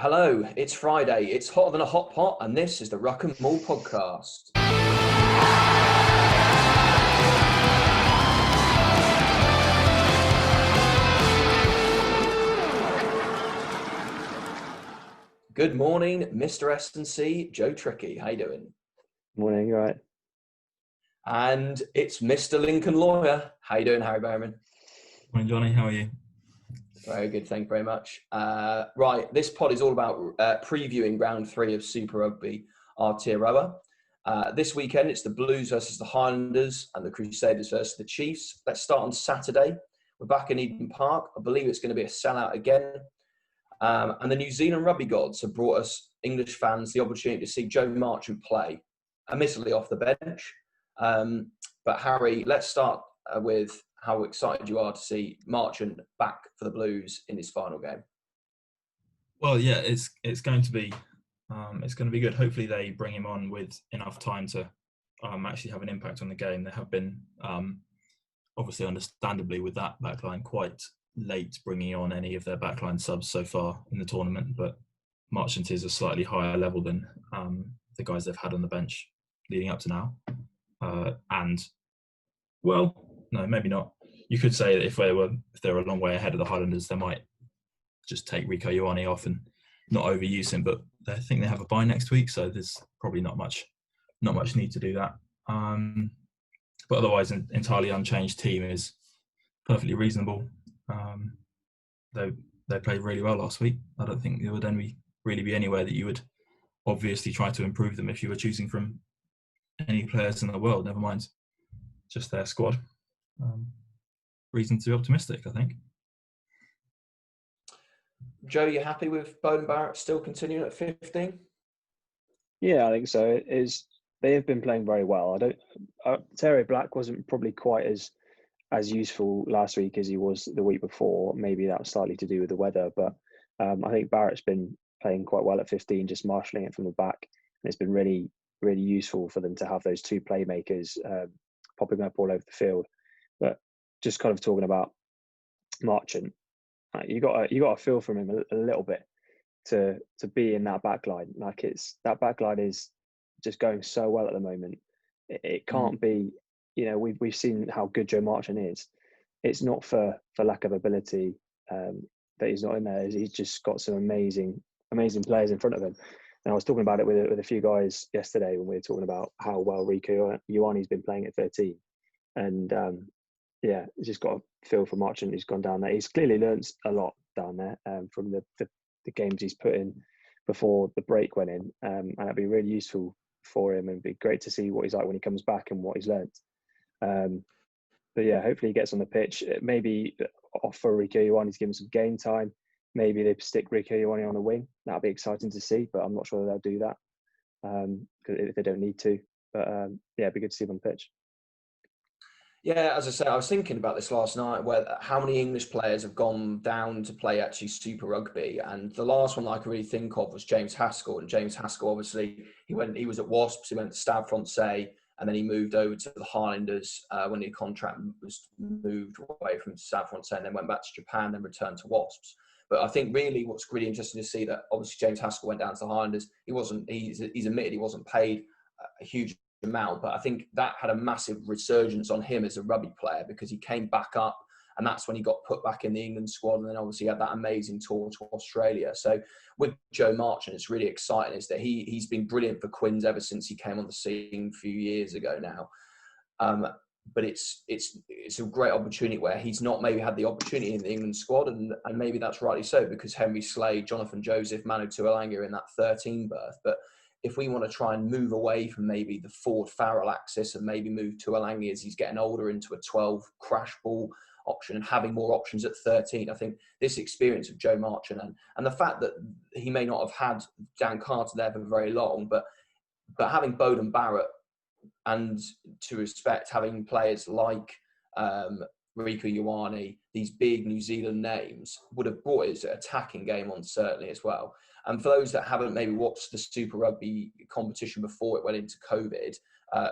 Hello, it's Friday. It's hotter than a hot pot, and this is the Ruck and Maul podcast. Good morning, Mr. S&C, Joe Tricky. How you doing? Morning, you all right? And it's Mr. Lincoln Lawyer. How you doing, Harry Bowman? Morning, Johnny. How are you? Very good, thank you very much. Right, this pod is all about previewing round 3 of Super Rugby Aotearoa. This weekend, it's the Blues versus the Highlanders and the Crusaders versus the Chiefs. Let's start on Saturday. We're back in Eden Park. I believe it's going to be a sellout again. And the New Zealand rugby gods have brought us English fans the opportunity to see Joe Marchant play, admittedly off the bench. But Harry, let's start with how excited you are to see Marchant back for the Blues in his final game. Well, yeah, it's going to be good. Hopefully, they bring him on with enough time to actually have an impact on the game. They have been obviously, understandably, with that backline quite late bringing on any of their backline subs so far in the tournament. But Marchant is a slightly higher level than the guys they've had on the bench leading up to now. No, maybe not. You could say that if they were a long way ahead of the Highlanders, they might just take Rieko Ioane off and not overuse him. But I think they have a bye next week, so there's probably not much need to do that. But otherwise, an entirely unchanged team is perfectly reasonable. They played really well last week. I don't think there would really be anywhere that you would obviously try to improve them if you were choosing from any players in the world. Never mind just their squad. Reason to be optimistic, I think. Joe, you happy with Beauden Barrett still continuing at 15? Yeah, I think so. They have been playing very well. Terry Black wasn't probably quite as useful last week as he was the week before. Maybe that was slightly to do with the weather, but I think Barrett's been playing quite well at 15, just marshalling it from the back. And it's been really, really useful for them to have those two playmakers popping up all over the field. But just kind of talking about Marchant, you got a feel from him a little bit to be in that back line. Like that back line is just going so well at the moment. It can't be, we've seen how good Joe Marchant is. It's not for lack of ability that he's not in there. He's just got some amazing players in front of him. And I was talking about it with a few guys yesterday when we were talking about how well Rieko Ioane's been playing at 13. And he's just got a feel for Marchant. He's gone down there. He's clearly learned a lot down there from the games he's put in before the break went in. And it'd be really useful for him, and it'd be great to see what he's like when he comes back and what he's learned. But yeah, hopefully he gets on the pitch. Maybe offer Rieko Ioane to give him some game time. Maybe they stick Rieko Ioane on the wing. That'd be exciting to see, but I'm not sure they'll do that if they don't need to. But it'd be good to see him on the pitch. Yeah, as I said, I was thinking about this last night, how many English players have gone down to play actually Super Rugby, and the last one I could really think of was James Haskell. And James Haskell, obviously, he was at Wasps, he went to Stade Francais, and then he moved over to the Highlanders when the contract was moved away from Stade Francais, and then went back to Japan, then returned to Wasps. But I think really what's really interesting to see that obviously James Haskell went down to the Highlanders. He's admitted he wasn't paid a huge amount, but I think that had a massive resurgence on him as a rugby player because he came back up, and that's when he got put back in the England squad, and then obviously had that amazing tour to Australia. So with Joe Marchant, it's really exciting is that he's been brilliant for Quins ever since he came on the scene a few years ago now. But it's a great opportunity where he's not maybe had the opportunity in the England squad, and maybe that's rightly so because Henry Slade, Jonathan Joseph, Manu Tuilagi are in that 13 berth. But if we want to try and move away from maybe the Ford Farrell axis and maybe move Tuilagi as he's getting older into a 12 crash ball option and having more options at 13, I think this experience of Joe Marchant and the fact that he may not have had Dan Carter there for very long, but having Beauden Barrett and to respect having players like Rieko Ioane, these big New Zealand names, would have brought his attacking game on certainly as well. And for those that haven't maybe watched the Super Rugby competition before it went into COVID,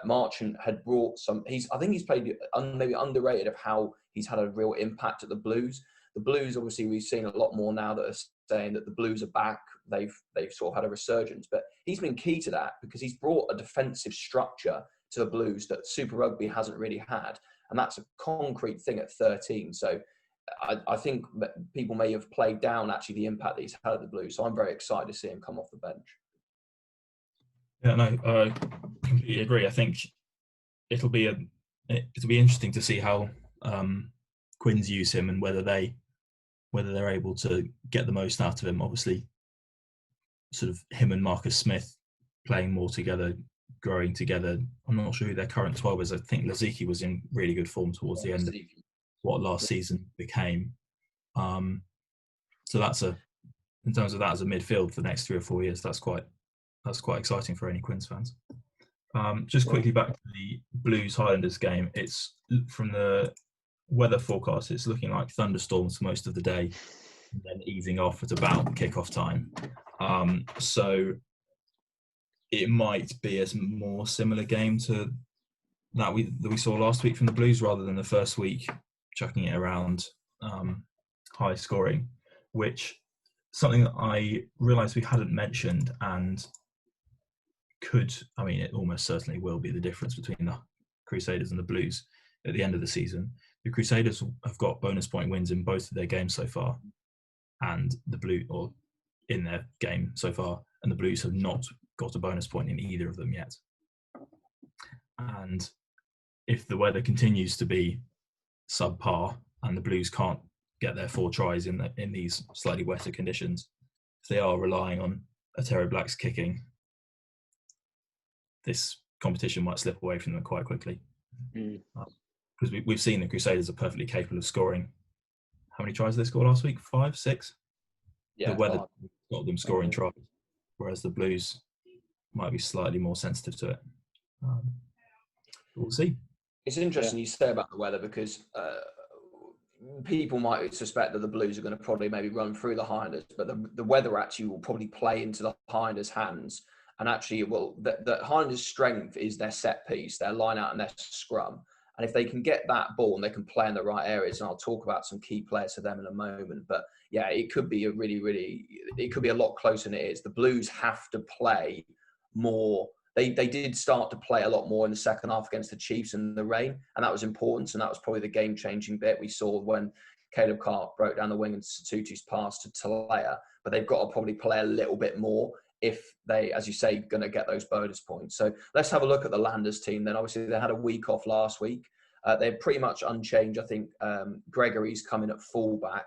Marchant had brought I think he's played maybe underrated of how he's had a real impact at the Blues. The Blues, obviously, we've seen a lot more now that are saying that the Blues are back. They've sort of had a resurgence, but he's been key to that because he's brought a defensive structure to the Blues that Super Rugby hasn't really had, and that's a concrete thing at 13. So I think that people may have played down actually the impact that he's had at the Blues. So I'm very excited to see him come off the bench. Yeah, no, I completely agree. I think it'll be interesting to see how Quins use him and whether they're able to get the most out of him. Obviously, sort of him and Marcus Smith playing more together, growing together. I'm not sure who their current 12 is. I think Laziki was in really good form towards the end of what last season became. So that's in terms of that as a midfield for the next 3 or 4 years, that's quite exciting for any Quins fans. Just quickly back to the Blues Highlanders game. It's from the weather forecast. It's looking like thunderstorms for most of the day, and then easing off at about kickoff time. So it might be a more similar game to that we saw last week from the Blues, rather than the first week chucking it around high scoring, which something that I realised we hadn't mentioned and it almost certainly will be the difference between the Crusaders and the Blues at the end of the season. The Crusaders have got bonus point wins in both of their games so far, and in their game so far, and the Blues have not got a bonus point in either of them yet. And if the weather continues to be subpar and the Blues can't get their 4 tries in these slightly wetter conditions, if they are relying on a Terry Black's kicking, this competition might slip away from them quite quickly. Because we've seen the Crusaders are perfectly capable of scoring. How many tries did they score last week? 5, 6? Yeah, the weather got them scoring tries, whereas the Blues might be slightly more sensitive to it. We'll see. It's interesting you say about the weather, because people might suspect that the Blues are going to probably maybe run through the Highlanders, but the weather actually will probably play into the Highlanders' hands. And actually, the Highlanders' strength is their set piece, their line out and their scrum. And if they can get that ball and they can play in the right areas, and I'll talk about some key players for them in a moment. But yeah, it could be it could be a lot closer than it is. The Blues have to play more. They did start to play a lot more in the second half against the Chiefs in the rain, and that was important. And that was probably the game-changing bit we saw when Caleb Clark broke down the wing and Tutu's pass to Talea. But they've got to probably play a little bit more if they, as you say, going to get those bonus points. So let's have a look at the Landers team then. Obviously, they had a week off last week. They're pretty much unchanged. I think Gregory's coming at fullback.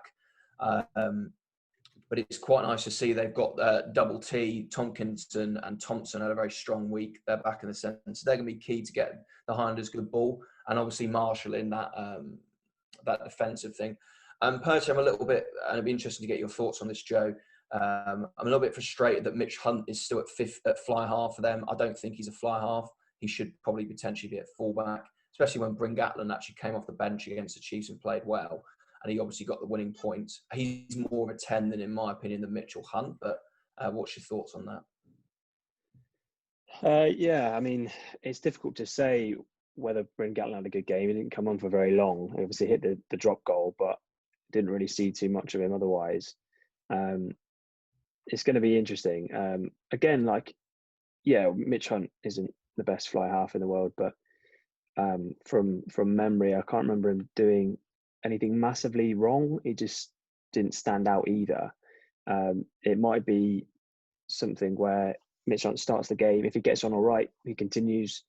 But it's quite nice to see they've got Double T, Tomkinson and Thompson had a very strong week. They're back in the centre. So they're going to be key to get the Highlanders good ball. And obviously Marshall in that defensive thing. Personally, I'm a little bit, and it'd be interesting to get your thoughts on this, Joe. I'm a little bit frustrated that Mitch Hunt is still at fly half for them. I don't think he's a fly half. He should probably potentially be at fullback, especially when Bryn Gatland actually came off the bench against the Chiefs and played well. And he obviously got the winning points. He's more of a 10 than, in my opinion, than Mitchell Hunt. But what's your thoughts on that? Yeah, I mean, it's difficult to say whether Bryn Gatland had a good game. He didn't come on for very long. He obviously hit the drop goal, but didn't really see too much of him otherwise. It's going to be interesting. Again, Mitch Hunt isn't the best fly half in the world, but from memory, I can't remember him doing anything massively wrong. He just didn't stand out either. It might be something where Mitch Hunt starts the game. If he gets on all right, he continues.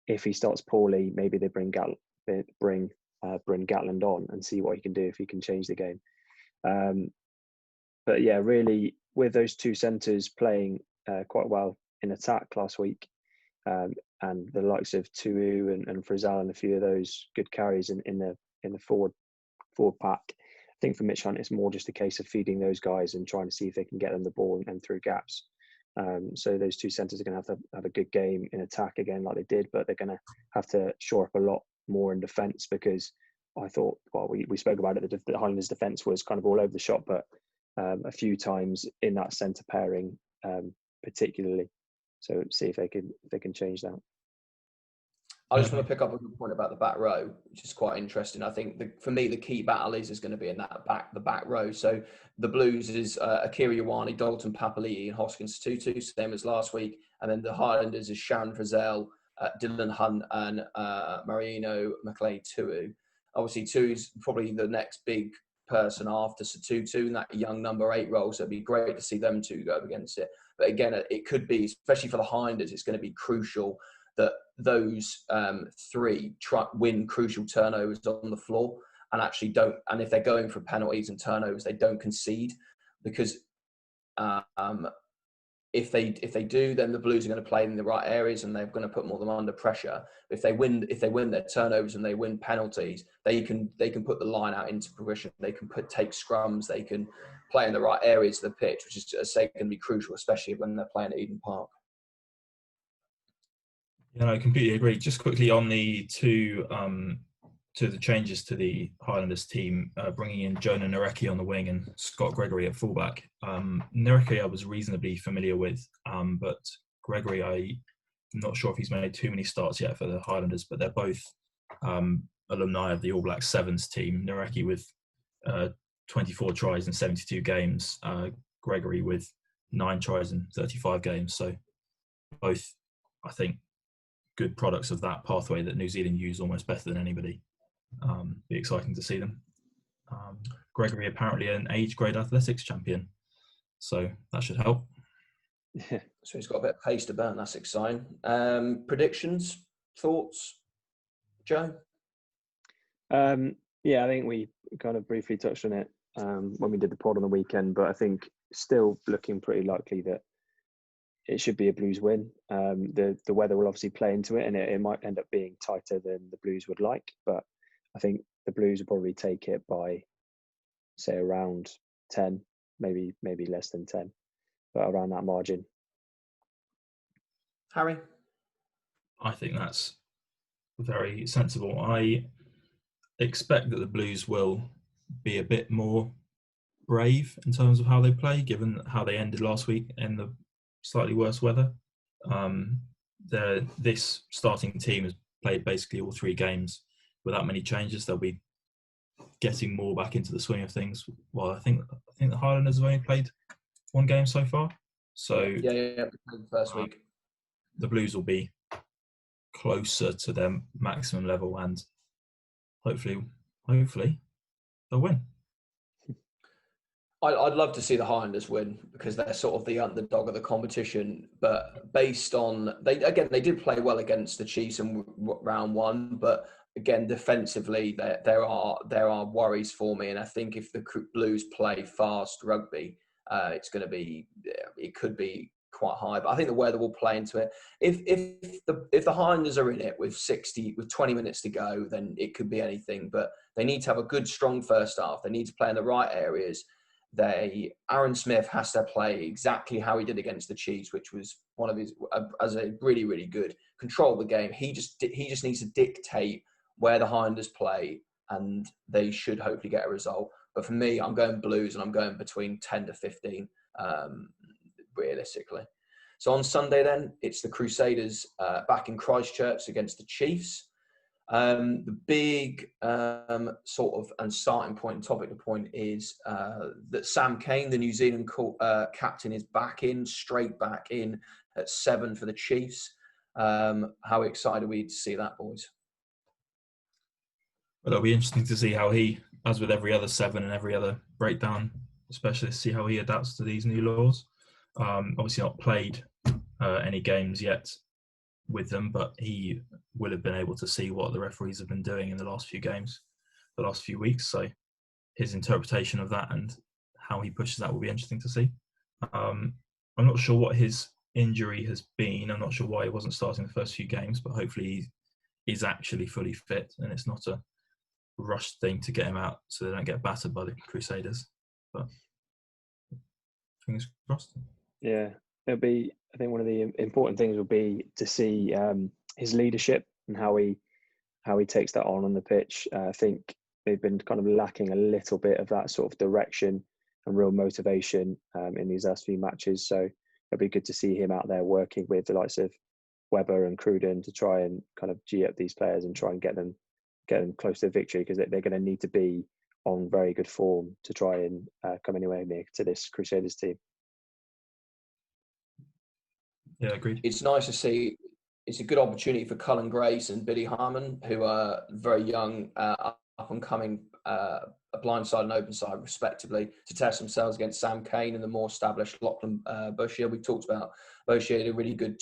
If he starts poorly, maybe they bring Bryn Gatland on and see what he can do, if he can change the game. But yeah, really, with those two centres playing quite well in attack last week, and the likes of Tuu and Frizzell and a few of those good carries in the forward pack, I think for Mitch Hunt, it's more just a case of feeding those guys and trying to see if they can get them the ball and through gaps. So those two centres are going to have a good game in attack again, like they did, but they're going to have to shore up a lot more in defence, because I thought, we spoke about it, the Highlanders' defence was kind of all over the shop, but a few times in that centre pairing, particularly. So see if they can change that. I just want to pick up a good point about the back row, which is quite interesting. I think for me, the key battle is going to be in the back row. So the Blues is Akira Ioane, Dalton Papali'i, and Hoskins Tutu, same as last week. And then the Highlanders is Sharon Frizzell, Dylan Hunt, and Marino McLean Tuu. Obviously, Tuu's probably the next big person after Tutu in that young number 8 role. So it'd be great to see them two go up against it. But again, it could be, especially for the Highlanders, it's going to be crucial that those 3 win crucial turnovers on the floor and actually don't. And if they're going for penalties and turnovers, they don't concede, because if they do, then the Blues are going to play in the right areas and they're going to put them under pressure. If they win their turnovers and they win penalties, they can put the line out into progression. They can take scrums. They can play in the right areas of the pitch, which is, as I say, going to be crucial, especially when they're playing at Eden Park. Yeah, I completely agree. Just quickly on the the changes to the Highlanders team, bringing in Jonah Nareki on the wing and Scott Gregory at fullback. Nareki I was reasonably familiar with, but Gregory, I'm not sure if he's made too many starts yet for the Highlanders, but they're both alumni of the All Black Sevens team. Nareki with 24 tries in 72 games, Gregory with 9 tries in 35 games. So both, I think, good products of that pathway that New Zealand use almost better than anybody. Be exciting to see them. Gregory apparently an age grade athletics champion, so that should help. Yeah. So he's got a bit of pace to burn. That's exciting. Predictions, thoughts, Joe? Yeah, I think we kind of briefly touched on it when we did the pod on the weekend, but I think still looking pretty likely that it should be a Blues win. The weather will obviously play into it, and it might end up being tighter than the Blues would like. But I think the Blues will probably take it by, say, around 10, maybe less than 10, but around that margin. Harry? I think that's very sensible. I expect that the Blues will be a bit more brave in terms of how they play, given how they ended last week in the slightly worse weather. This starting team has played basically all 3 games without many changes. They'll be getting more back into the swing of things. Well, I think the Highlanders have only played 1 game so far. So yeah, first week. The Blues will be closer to their maximum level, and hopefully they'll win. I'd love to see the Highlanders win, because they're sort of the underdog of the competition. But based on they did play well against the Chiefs in round 1, but again defensively there are worries for me. And I think if the Blues play fast rugby, it could be quite high. But I think the weather will play into it. If the Highlanders are in it with 20 minutes to go, then it could be anything. But they need to have a good, strong first half. They need to play in the right areas. Aaron Smith has to play exactly how he did against the Chiefs, which was one of his as a really, really good control of the game. He just needs to dictate where the Highlanders play, and they should hopefully get a result. But for me, I'm going Blues, and I'm going between 10 to 15, realistically. So on Sunday, then it's the Crusaders back in Christchurch against the Chiefs. The big sort of and starting point and topic of point is that Sam Cane, the New Zealand captain, is straight back in at 7 for the Chiefs. How excited are we to see that, boys? Well, it'll be interesting to see how he, as with every other 7 and every other breakdown specialist, see how he adapts to these new laws. Obviously not played any games yet with them, but he will have been able to see what the referees have been doing in the last few games, the last few weeks. So his interpretation of that and how he pushes that will be interesting to see. I'm not sure what his injury has been. I'm not sure why he wasn't starting the first few games, but hopefully he's actually fully fit and it's not a rushed thing to get him out so they don't get battered by the Crusaders. But fingers crossed. Yeah, it'll be. I think one of the important things will be to see his leadership and how he takes that on the pitch. I think they've been kind of lacking a little bit of that sort of direction and real motivation in these last few matches. So it'll be good to see him out there working with the likes of Webber and Cruden to try and kind of G up these players and try and get them close to victory, because they're going to need to be on very good form to try and come anywhere near to this Crusaders team. Yeah, agreed. It's nice to see. It's a good opportunity for Cullen Grace and Billy Harmon, who are very young, up and coming, a blind side and open side, respectively, to test themselves against Sam Cane and the more established Lachlan Boshier. We talked about Boshier had a really good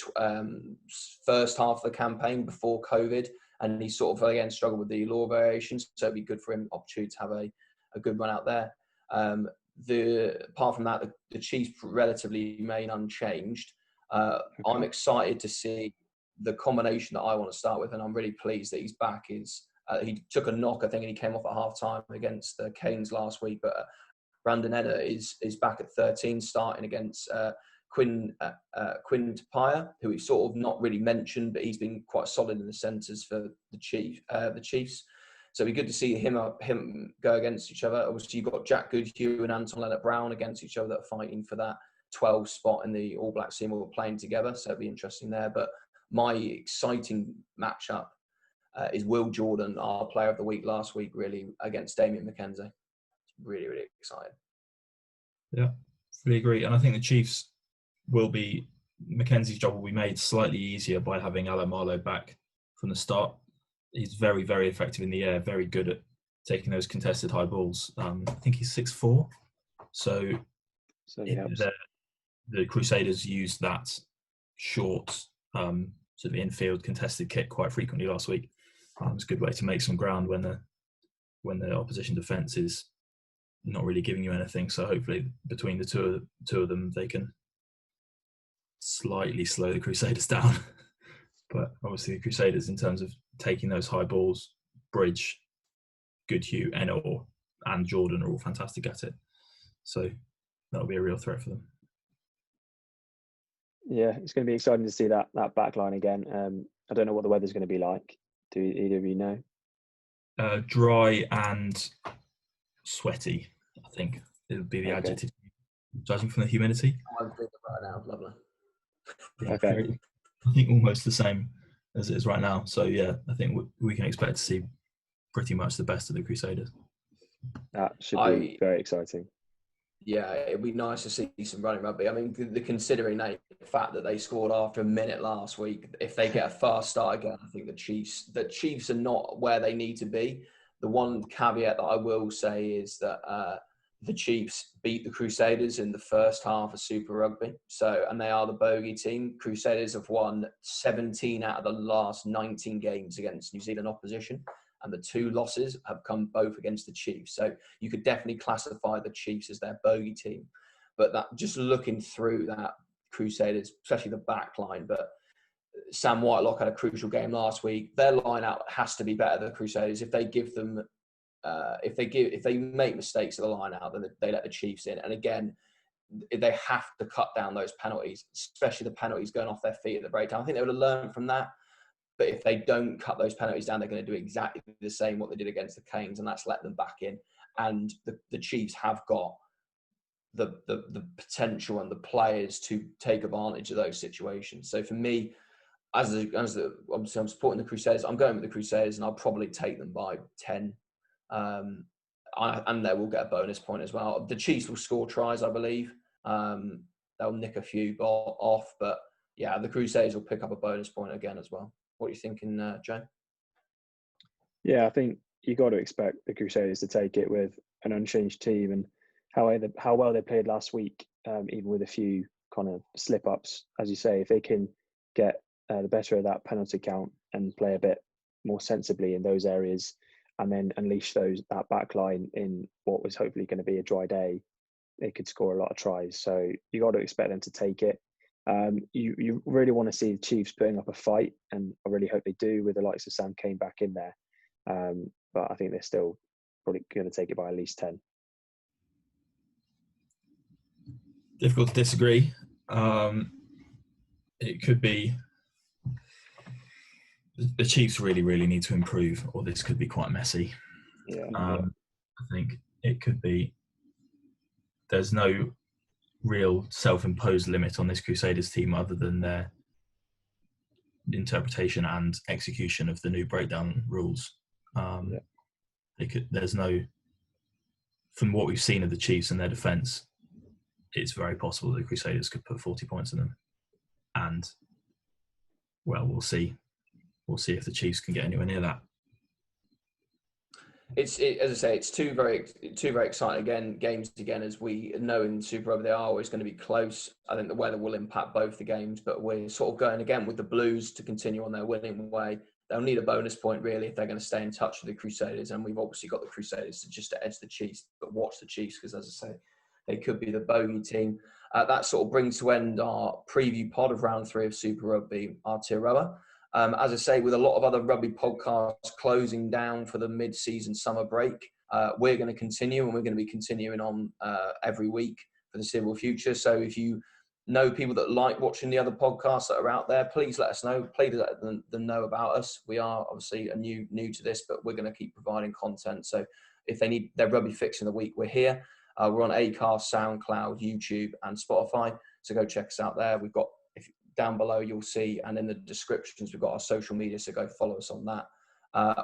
first half of the campaign before COVID, and he sort of again struggled with the law variations, so it'd be good for him, opportunity to have a good run out there. Apart from that, the Chiefs relatively remain unchanged. Okay. I'm excited to see the combination that I want to start with, and I'm really pleased that he's back. He took a knock, I think, and he came off at half time against the Canes last week. But Brandon Edder is back at 13, starting against Quinn Tapia, who he's sort of not really mentioned, but he's been quite solid in the centres for the Chiefs. So it'd be good to see him go against each other. Obviously, you've got Jack Goodhue and Anton Leonard-Brown against each other that are fighting for that 12 spot in the All Black team, all playing together. So it'd be interesting there. But my exciting matchup is Will Jordan, our player of the week last week, really, against Damien McKenzie. Really, really excited. Yeah, fully agree. And I think the Chiefs Mackenzie's job will be made slightly easier by having Alomalo back from the start. He's very, very effective in the air, very good at taking those contested high balls. I think he's 6'4". So the Crusaders used that short sort of infield contested kick quite frequently last week. It's a good way to make some ground when the opposition defence is not really giving you anything. So hopefully between the two of them, they can slightly slow the Crusaders down. But obviously the Crusaders, in terms of taking those high balls, Bridge, Goodhue, Enor and Jordan are all fantastic at it. So that'll be a real threat for them. Yeah, it's going to be exciting to see that back line again. I don't know what the weather's going to be like. Do either of you know? Dry and sweaty, I think it would be the adjective, judging from the humidity. I'm thinking right now, lovely. Yeah, okay. I think almost the same as it is right now. So yeah, I think we can expect to see pretty much the best of the Crusaders. That should be very exciting. Yeah, it'd be nice to see some running rugby. I mean, considering the fact that they scored after a minute last week, if they get a fast start again, I think the Chiefs are not where they need to be. The one caveat that I will say is that the Chiefs beat the Crusaders in the first half of Super Rugby. And they are the bogey team. Crusaders have won 17 out of the last 19 games against New Zealand opposition. And the two losses have come both against the Chiefs. So you could definitely classify the Chiefs as their bogey team. But that, just looking through that Crusaders, especially the back line, but Sam Whitelock had a crucial game last week. Their line-out has to be better than the Crusaders. If they give them, if they make mistakes at the line-out, then they let the Chiefs in. And again, they have to cut down those penalties, especially the penalties going off their feet at the breakdown. I think they would have learned from that. But if they don't cut those penalties down, they're going to do exactly the same what they did against the Canes, and that's let them back in. And the Chiefs have got the potential and the players to take advantage of those situations. So for me, obviously I'm supporting the Crusaders. I'm going with the Crusaders, and I'll probably take them by 10. And they will get a bonus point as well. The Chiefs will score tries, I believe. They'll nick a few off, but yeah, the Crusaders will pick up a bonus point again as well. What are you thinking, Joe? Yeah, I think you got to expect the Crusaders to take it with an unchanged team, and how well they played last week, even with a few kind of slip-ups. As you say, if they can get the better of that penalty count and play a bit more sensibly in those areas, and then unleash that back line in what was hopefully going to be a dry day, they could score a lot of tries. So you got to expect them to take it. You really want to see the Chiefs putting up a fight, and I really hope they do, with the likes of Sam Cane back in there. But I think they're still probably going to take it by at least 10. Difficult to disagree. It could be the Chiefs really, really need to improve, or this could be quite messy. Yeah. I think it could be. There's no real self-imposed limit on this Crusaders team other than their interpretation and execution of the new breakdown rules. There's no, from what we've seen of the Chiefs and their defence, it's very possible that the Crusaders could put 40 points in them. And, well, we'll see. We'll see if the Chiefs can get anywhere near that. As I say, it's two very exciting games again. As we know in Super Rugby, they are always going to be close. I think the weather will impact both the games, but we're sort of going again with the Blues to continue on their winning way. They'll need a bonus point really if they're going to stay in touch with the Crusaders, and we've obviously got the Crusaders to edge the Chiefs, but watch the Chiefs because, as I say, they could be the bogey team. That sort of brings to end our preview pod of round 3 of Super Rugby Aotearoa. As I say, with a lot of other rugby podcasts closing down for the mid-season summer break, we're going to continue, and we're going to be continuing on every week for the foreseeable future. So if you know people that like watching the other podcasts that are out there, please let us know. Please let them know about us. We are obviously new to this, but we're going to keep providing content. So if they need their rugby fix in the week, we're here. We're on Acast, SoundCloud, YouTube, and Spotify. So go check us out there. We've got, down below you'll see, and in the descriptions we've got our social media, so go follow us on that.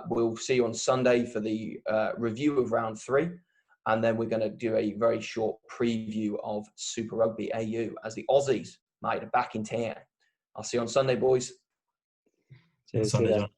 We'll see you on Sunday for the review of round 3, and then we're going to do a very short preview of Super Rugby AU as the Aussies, mate, are back in town. I'll see you on Sunday, boys. Cheers. Sunday, John.